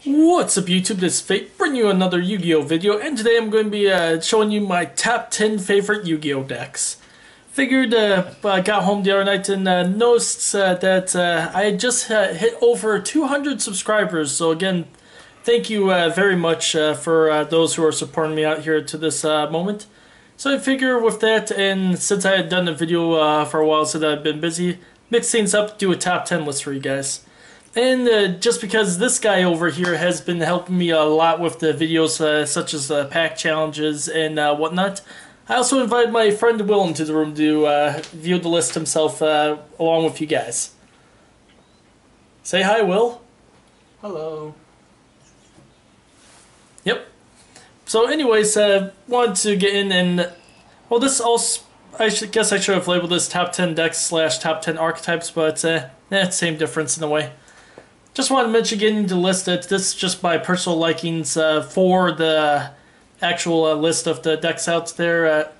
What's up YouTube, this is Fate, bringing you another Yu-Gi-Oh video, and today I'm going to be showing you my top 10 favorite Yu-Gi-Oh decks. Figured, I got home the other night and noticed that I had just hit over 200 subscribers, so again, thank you very much for those who are supporting me out here to this moment. So I figure with that, and since I had done a video for a while so that I've been busy, mix things up, do a top 10 list for you guys. And just because this guy over here has been helping me a lot with the videos such as pack challenges and whatnot, I also invited my friend Will into the room to view the list himself along with you guys. Say hi, Will. Hello. Yep. So anyways, wanted to get in and, well, this also, guess I should have labeled this top 10 decks slash top 10 archetypes, but same difference in a way. Just wanted to mention getting the list that this is just my personal likings for the actual list of the decks out there.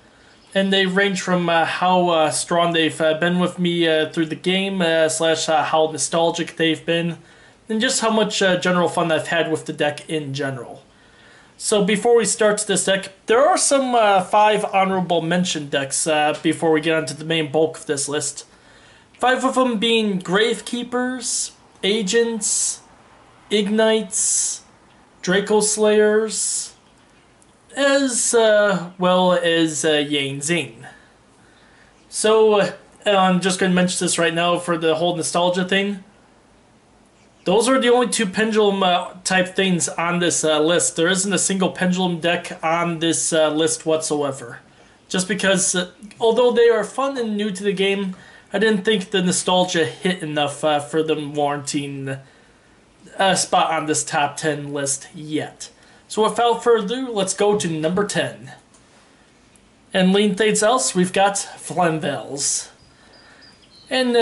And they range from how strong they've been with me through the game, slash how nostalgic they've been, and just how much general fun I've had with the deck in general. So before we start this deck, there are some 5 honorable mention decks before we get onto the main bulk of this list. 5 of them being Gravekeepers, Agents, Ignites, Draco Slayers, as well as Yang Zing. So I'm just going to mention this right now for the whole nostalgia thing. Those are the only 2 pendulum type things on this list. There isn't a single pendulum deck on this list whatsoever. Just because, although they are fun and new to the game, I didn't think the nostalgia hit enough for them warranting a spot on this top 10 list yet. So without further ado, let's go to number 10. And leading things else, we've got Phlegm Bells. And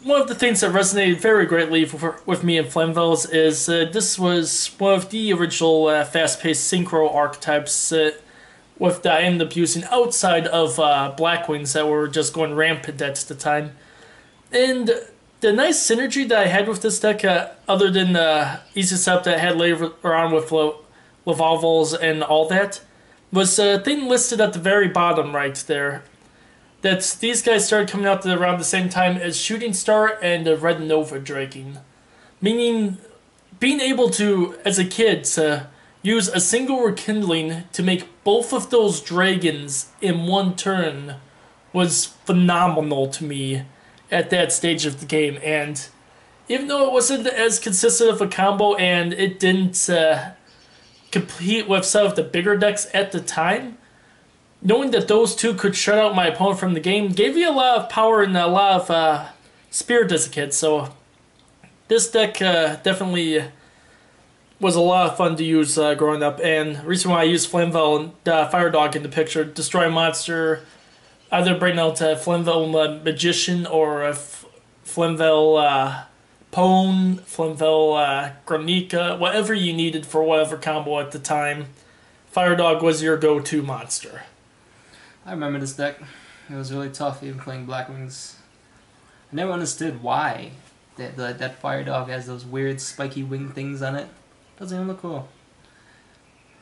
one of the things that resonated very greatly with me in Phlegm Bells is this was one of the original fast-paced synchro archetypes that I ended up using outside of Blackwings that were just going rampant at the time. And the nice synergy that I had with this deck, other than the easy setup that I had later on with Levolvals and all that, was a thing listed at the very bottom right there. That these guys started coming out around the same time as Shooting Star and Red Nova Dragoon. Meaning, being able to, as a kid, to use a single rekindling to make both of those dragons in one turn was phenomenal to me at that stage of the game. And even though it wasn't as consistent of a combo and it didn't compete with some of the bigger decks at the time, knowing that those 2 could shut out my opponent from the game gave me a lot of power and a lot of spirit as a kid. So this deck definitely was a lot of fun to use growing up, and the reason why I used Flamvel and Fire Dog in the picture, destroy a monster, either bring out Flamvel Magician or Flamvel Pone, Flamvel Granica, whatever you needed for whatever combo at the time. Fire Dog was your go-to monster. I remember this deck. It was really tough even playing Blackwings. I never understood why that Fire Dog has those weird spiky wing things on it. Doesn't even look cool.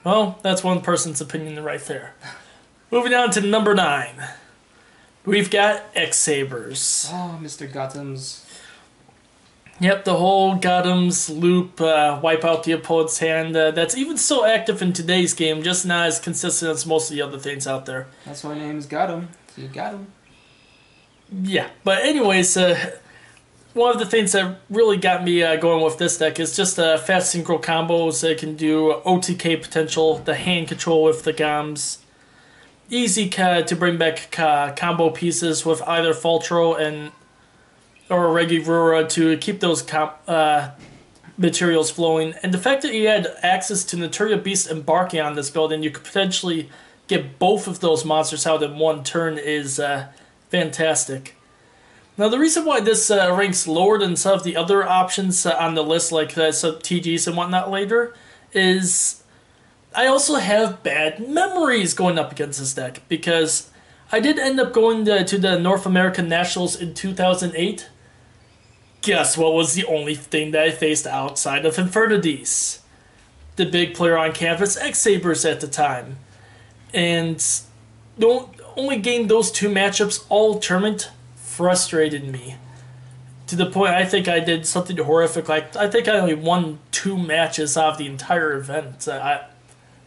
Well, that's one person's opinion right there. Moving on to number 9. We've got Sabers. Oh, Mr. Gotham's. Yep, the whole Gotham's loop, wipe out the opponent's hand, that's even still active in today's game, just not as consistent as most of the other things out there. That's why my name's Gotham. So you got him. Yeah, but anyways, one of the things that really got me going with this deck is just fast synchro combos that can do OTK potential, the hand control with the Goms. Easy to bring back combo pieces with either Fultro or Regivura to keep those materials flowing. And the fact that you had access to Naturia Beast embarking on this build and you could potentially get both of those monsters out in one turn is fantastic. Now, the reason why this ranks lower than some of the other options on the list, like some TGs and whatnot later, is I also have bad memories going up against this deck, because I did end up going to the North American Nationals in 2008. Guess what was the only thing that I faced outside of Infernities? the big player on campus, Sabers at the time. And don't only gained those two matchups all tournament frustrated me. To the point I think I did something horrific. Like I think I only won 2 matches out of the entire event.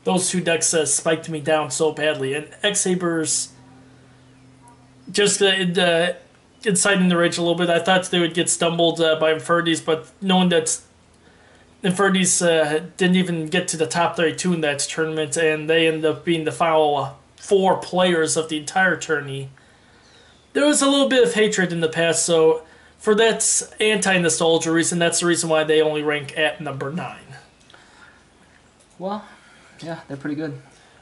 Those 2 decks spiked me down so badly. And Sabers just inciting the rage a little bit. I thought they would get stumbled by Inferndes, but knowing that Inferndes didn't even get to the top 32 in that tournament, and they ended up being the final 4 players of the entire tourney, there was a little bit of hatred in the past, so for that anti-nostalgia reason, that's the reason why they only rank at number 9. Well, yeah, they're pretty good.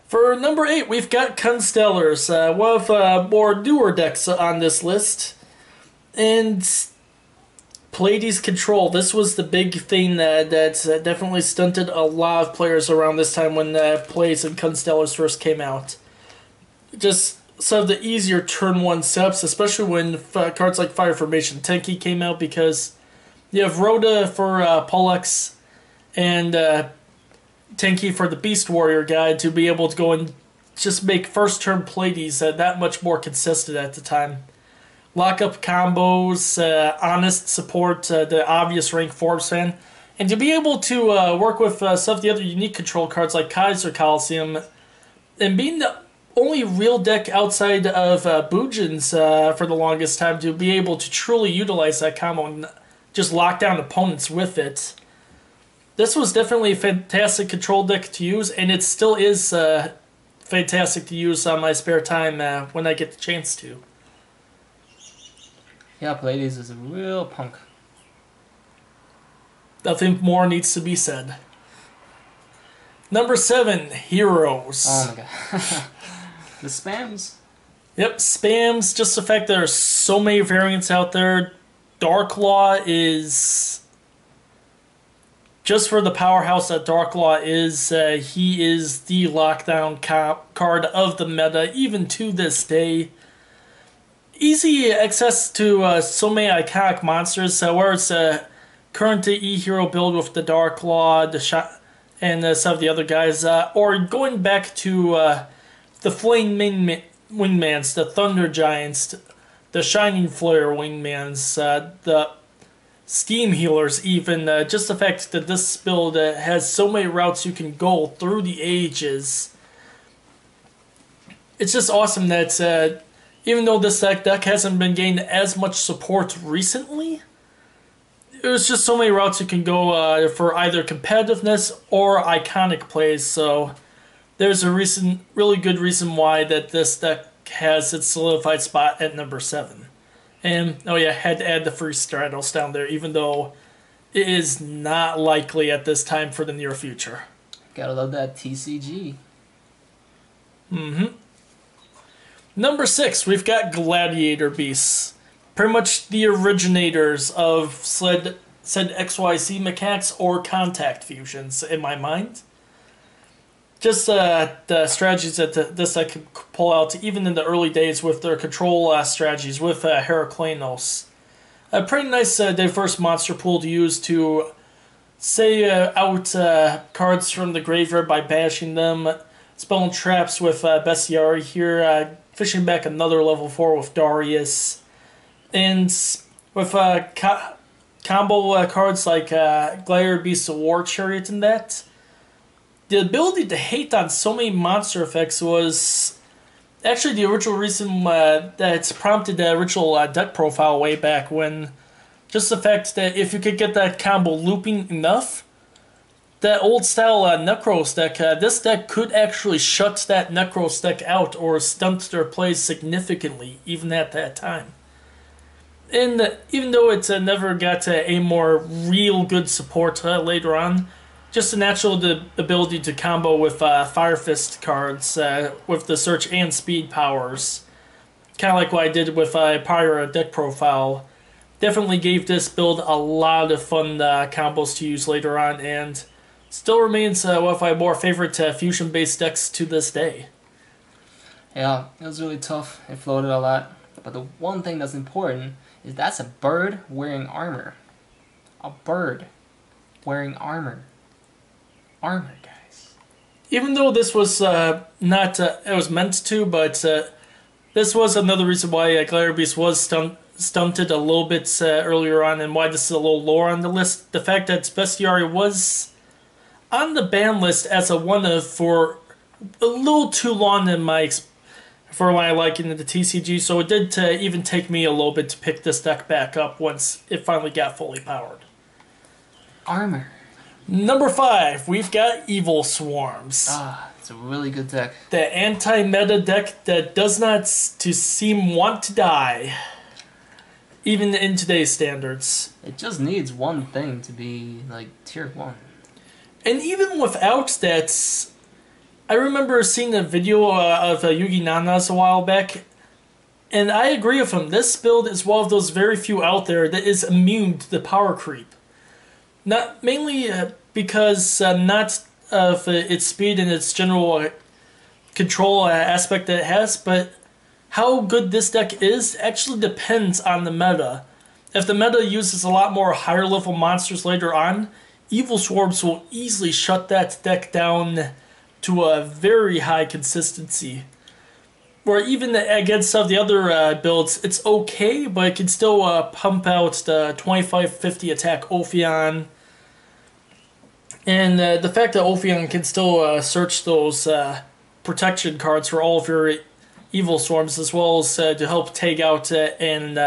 For number 8, we've got Constellars, one of more newer decks on this list. And Pleiades Control. This was the big thing that definitely stunted a lot of players around this time when Pleiades and Constellars first came out. Just some of the easier turn 1 setups, especially when cards like Fire Formation Tenki came out, because you have Rhoda for Pollux and Tenki for the Beast Warrior guy to be able to go and just make first turn Pleiades that much more consistent at the time. Lock-up combos, honest support, the obvious rank Forbes fan, and to be able to work with some of the other unique control cards like Kaiser Coliseum, and being the only real deck outside of Bujin's for the longest time to be able to truly utilize that combo and just lock down opponents with it. This was definitely a fantastic control deck to use, and it still is fantastic to use on my spare time when I get the chance to. Yeah, Pleiades is a real punk. Nothing more needs to be said. Number 7, Heroes. Oh my god. The spams? Yep, spams. Just the fact there are so many variants out there. Darklaw is... Just for the powerhouse that Darklaw is, he is the lockdown card of the meta, even to this day. Easy access to so many iconic monsters, where it's a current E-Hero build with the Darklaw, and some of the other guys, or going back to the Flame Wingmans, the Thunder Giants, the Shining Flare Wingmans, the Steam Healers even. Just the fact that this build has so many routes you can go through the ages. It's just awesome that even though this deck hasn't been gaining as much support recently, there's just so many routes you can go for either competitiveness or iconic plays. So there's a really good reason why that this deck has its solidified spot at number 7. And, oh yeah, had to add the free Stratos down there, even though it is not likely at this time for the near future. Gotta love that TCG. Mm-hmm. Number 6, we've got Gladiator Beasts. Pretty much the originators of said XYZ mechanics or contact fusions, in my mind. Just the strategies that this deck could pull out, even in the early days with their control strategies with Heracleanos. A pretty nice diverse monster pool to use to say out cards from the graveyard by bashing them, spelling traps with Bestiary here, fishing back another level 4 with Darius, and with combo cards like Gladiator Beast of War Chariot and that. The ability to hate on so many monster effects was actually the original reason that's prompted the original deck profile way back when. Just the fact that if you could get that combo looping enough, that old style Necros deck, this deck could actually shut that Necros deck out or stunt their plays significantly, even at that time. And even though it never got a more real good support later on, just the natural ability to combo with Fire Fist cards with the search and speed powers, kind of like what I did with prior deck profile, definitely gave this build a lot of fun combos to use later on, and still remains one of my more favorite fusion-based decks to this day. Yeah, it was really tough. It floated a lot. But the one thing that's important is that's a bird wearing armor. A bird wearing armor. Armor, guys. Even though this was not, it was meant to, but this was another reason why Gladiator Beast was stunted a little bit earlier on, and why this is a little lower on the list. The fact that Bestiary was on the ban list as a one-of for a little too long for my liking in the TCG, so it did even take me a little bit to pick this deck back up once it finally got fully powered. Armor. Number 5, we've got Evil Swarms. It's a really good deck. The anti-meta deck that does not seem want to die, even in today's standards. It just needs one thing to be like tier 1. And even without that, I remember seeing a video of Yugi Nanas a while back, and I agree with him. This build is one of those very few out there that is immune to the power creep. Not mainly because not of its speed and its general control aspect that it has, but how good this deck is actually depends on the meta. If the meta uses a lot more higher level monsters later on, Evil Swarms will easily shut that deck down to a very high consistency. Where even against some of the other builds, it's okay, but it can still pump out the 25-50 attack Ophion. And the fact that Ophion can still search those protection cards for all of your Evil Swarms, as well as to help take out and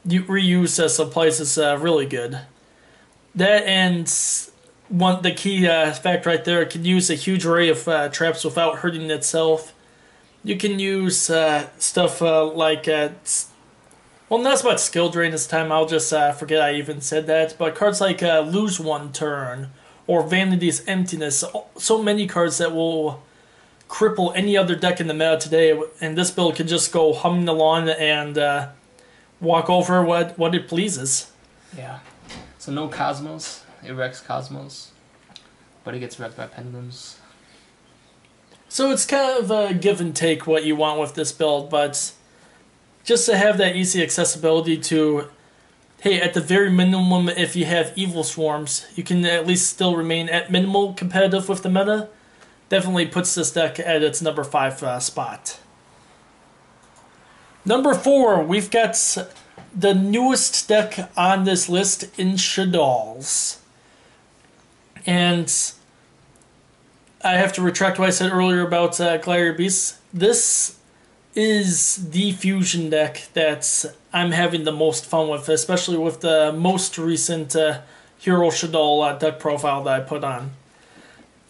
reuse supplies is really good. That and the key fact right there, it can use a huge array of traps without hurting itself. You can use stuff like... well, not about skill drain this time, I'll just forget I even said that, but cards like Lose One Turn, or Vanity's Emptiness, so many cards that will cripple any other deck in the meta today, and this build can just go humming along and walk over what it pleases. Yeah. So no Cosmos. It wrecks Cosmos, but it gets wrecked by Pendulums. So it's kind of a give and take what you want with this build, but just to have that easy accessibility to, hey, at the very minimum, if you have Evil Swarms, you can at least still remain at minimal competitive with the meta, definitely puts this deck at its number 5 spot. Number 4, we've got the newest deck on this list, Insha Dolls. And I have to retract what I said earlier about Gladiator Beasts. This is the fusion deck that I'm having the most fun with, especially with the most recent Hero Shadol deck profile that I put on.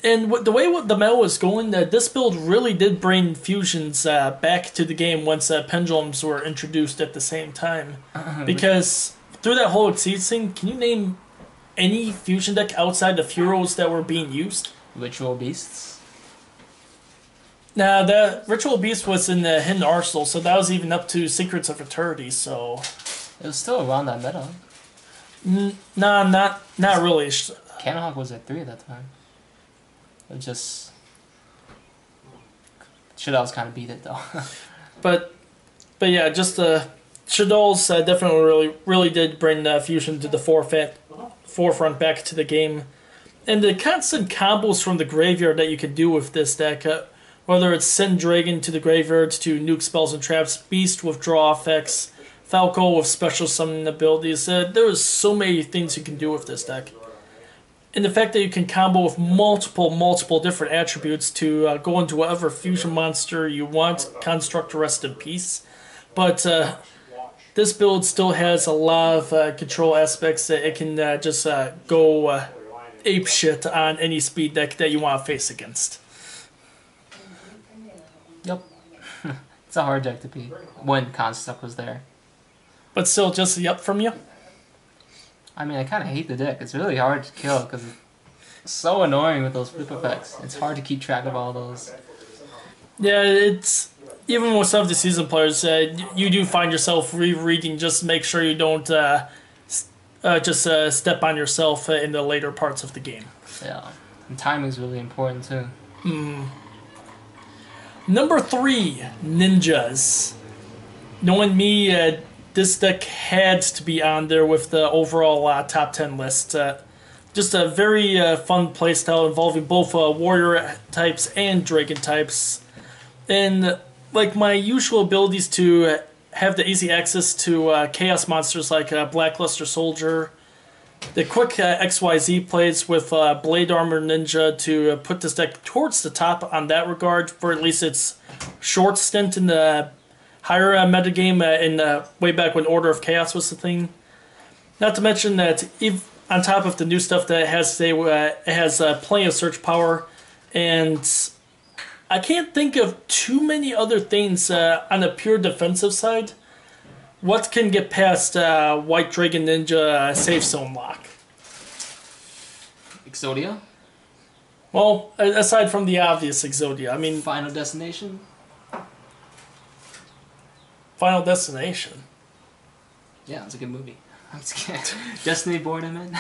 And the way the meta was going, this build really did bring fusions back to the game once pendulums were introduced at the same time. Because through that whole season, can you name any fusion deck outside of heroes that were being used? Ritual Beasts? Nah, the Ritual Beast was in the Hidden Arsenal, so that was even up to Secrets of Eternity, so... It was still around that meta. Nah, not really. Cannonhawk was at 3 at that time. It just... Shadow's kind of beat it, though. but yeah, just Shadow's definitely really did bring fusion to the forefront back to the game. And the constant combos from the graveyard that you can do with this deck, whether it's send Dragon to the graveyard to nuke spells and traps, Beast with draw effects, Falco with special summoning abilities, there's so many things you can do with this deck. And the fact that you can combo with multiple different attributes to go into whatever fusion monster you want, Construct Rest in Peace. But this build still has a lot of control aspects that it can just go ape shit on any speed deck that you want to face against. Yep. It's a hard deck to beat when Construct was there. But still just a yup from you? I mean, I kind of hate the deck. It's really hard to kill because it's so annoying with those flip effects. It's hard to keep track of all those. Yeah, it's... Even with some of the seasoned players, you do find yourself rereading just to make sure you don't step on yourself in the later parts of the game. Yeah, and timing is really important too. Number 3, Ninjas. Knowing me, this deck had to be on there with the overall top 10 list. just a very fun playstyle involving both warrior types and dragon types. And like my usual abilities to have the easy access to chaos monsters like Blackluster Soldier, the quick XYZ plays with Blade Armor Ninja to put this deck towards the top on that regard, for at least its short stint in the higher metagame way back when Order of Chaos was the thing. Not to mention that on top of the new stuff that it has plenty of search power, and I can't think of too many other things on a pure defensive side. What can get past White Dragon Ninja Safe Zone lock? Exodia? Well, aside from the obvious Exodia, I mean... Final Destination? Final Destination? Yeah, it's a good movie. I'm just kidding. Destiny Born, I meant.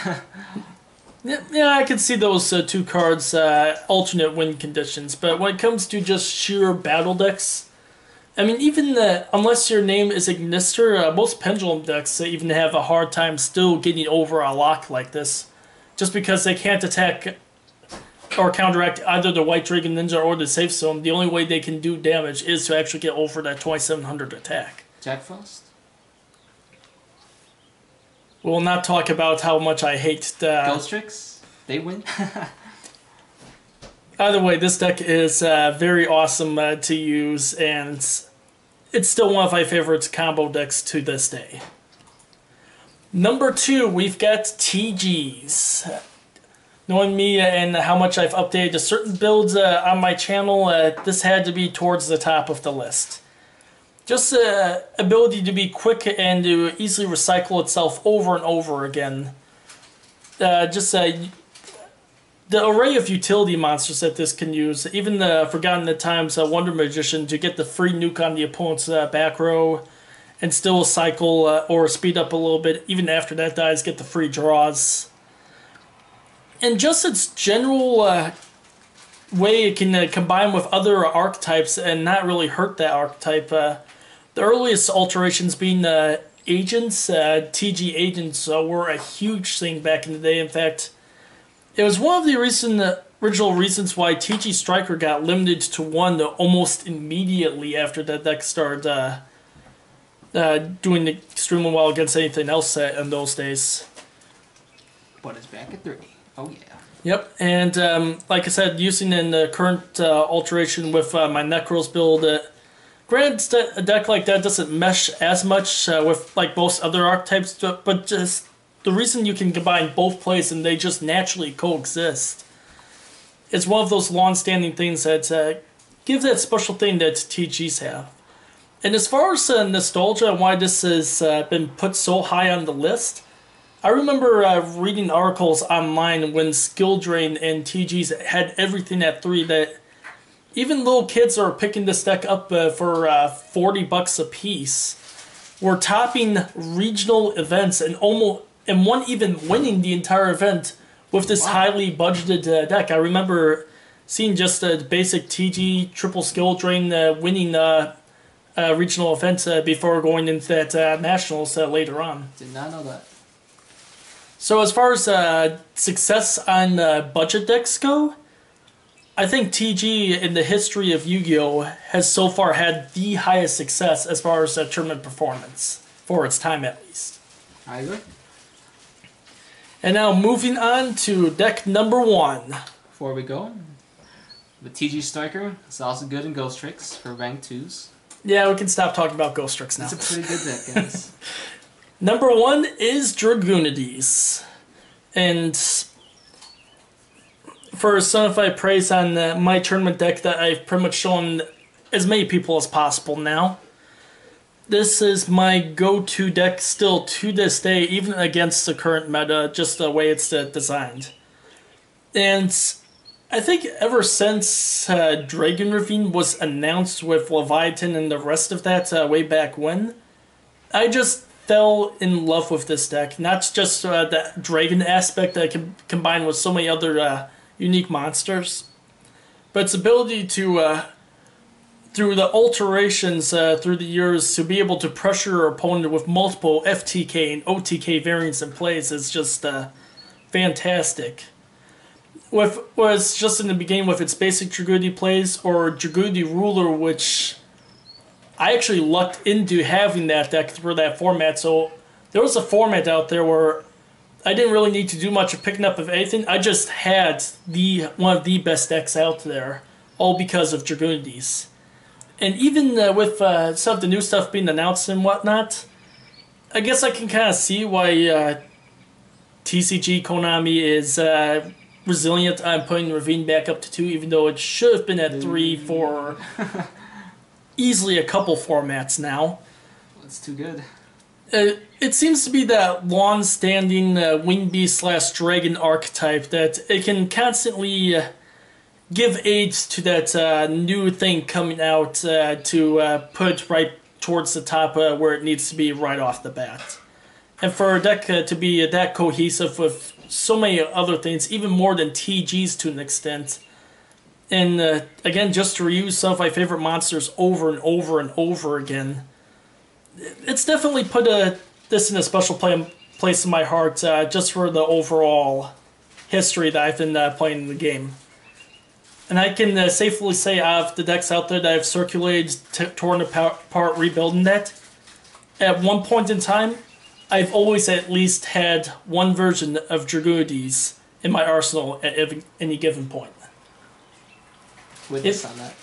Yeah, I can see those two cards, alternate win conditions, but when it comes to just sheer battle decks, I mean, even unless your name is Ignister, most Pendulum decks even have a hard time still getting over a lock like this, just because they can't attack or counteract either the White Dragon Ninja or the Safe Zone. The only way they can do damage is to actually get over that 2700 attack. Jack Frost? We will not talk about how much I hate the... Ghost Tricks? They win? Either way, this deck is very awesome to use, and it's still one of my favorite combo decks to this day. Number 2, we've got TGs. Knowing me and how much I've updated certain builds on my channel, this had to be towards the top of the list. Just the ability to be quick and to easily recycle itself over and over again. The array of utility monsters that this can use, even the Forgotten at Times Wonder Magician to get the free nuke on the opponent's back row and still cycle or speed up a little bit, even after that dies, get the free draws. And just its general way it can combine with other archetypes and not really hurt that archetype. The earliest alterations being agents, TG agents were a huge thing back in the day. In fact, it was one of the original reasons why TG Striker got limited to 1 almost immediately after that deck started doing extremely well against anything else in those days. But it's back at 3. Oh yeah. Yep, and like I said, using in the current alteration with my Necros build, granted, a deck like that doesn't mesh as much with like most other archetypes, but just the reason you can combine both plays and they just naturally coexist. It's one of those long-standing things that give that special thing that TGs have. And as far as nostalgia and why this has been put so high on the list, I remember reading articles online when Skill Drain and TGs had everything at 3 that even little kids are picking this deck up for $40 a piece. We're topping regional events and one even winning the entire event with this highly budgeted deck. I remember seeing just a basic TG triple Skill Drain winning regional event before going into that nationals later on. Did not know that. So as far as success on budget decks go, I think TG in the history of Yu-Gi-Oh! Has so far had the highest success as far as tournament performance, for its time at least. I agree. And now moving on to deck number 1. Before we go, the TG Striker is also good in Ghost Tricks for rank 2s. Yeah, we can stop talking about Ghost Tricks now. It's a pretty good deck, guys. Number 1 is Dragoonides. And for personified praise on my tournament deck that I've pretty much shown as many people as possible now. This is my go-to deck still to this day, even against the current meta, just the way it's designed. And I think ever since Dragon Ravine was announced with Leviathan and the rest of that way back when, I just fell in love with this deck. Not just the dragon aspect that can combine with so many other unique monsters, but its ability to, through the alterations through the years, to be able to pressure your opponent with multiple FTK and OTK variants in plays is just fantastic. Was just in the beginning with its basic Dragoon plays or Dragoon Ruler, which I actually lucked into having that deck for that format. So there was a format out there where I didn't really need to do much of picking up of anything. I just had one of the best decks out there, all because of Dragoonies. And even with some of the new stuff being announced and whatnot, I guess I can kind of see why TCG Konami is resilient on putting Ravine back up to 2, even though it should have been at 3 for easily a couple formats now. It's too good. It seems to be that long-standing Wingbeast/Dragon archetype that it can constantly give aids to that new thing coming out to put right towards the top where it needs to be right off the bat. And for a deck to be that cohesive with so many other things, even more than TGs to an extent, and again, just to reuse some of my favorite monsters over and over and over again, it's definitely put this in a special place in my heart just for the overall history that I've been playing in the game. And I can safely say out of the decks out there that I've circulated, torn apart, rebuilding that, at one point in time, I've always at least had one version of Dragoonies in my arsenal at any given point. Witness on that.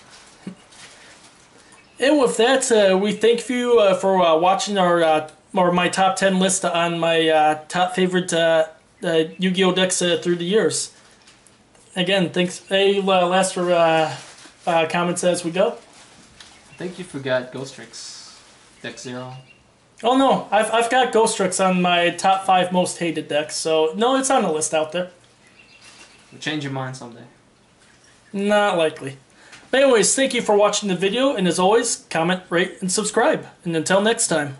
And with that, we thank you for watching my top 10 list on my top favorite Yu-Gi-Oh decks through the years. Again, thanks. Hey, last for comments as we go. I think you forgot Ghost Tricks, deck 0. Oh no, I've got Ghost Tricks on my top 5 most hated decks, so no, it's on the list out there. You'll change your mind someday. Not likely. But anyways, thank you for watching the video, and as always, comment, rate, and subscribe. And until next time.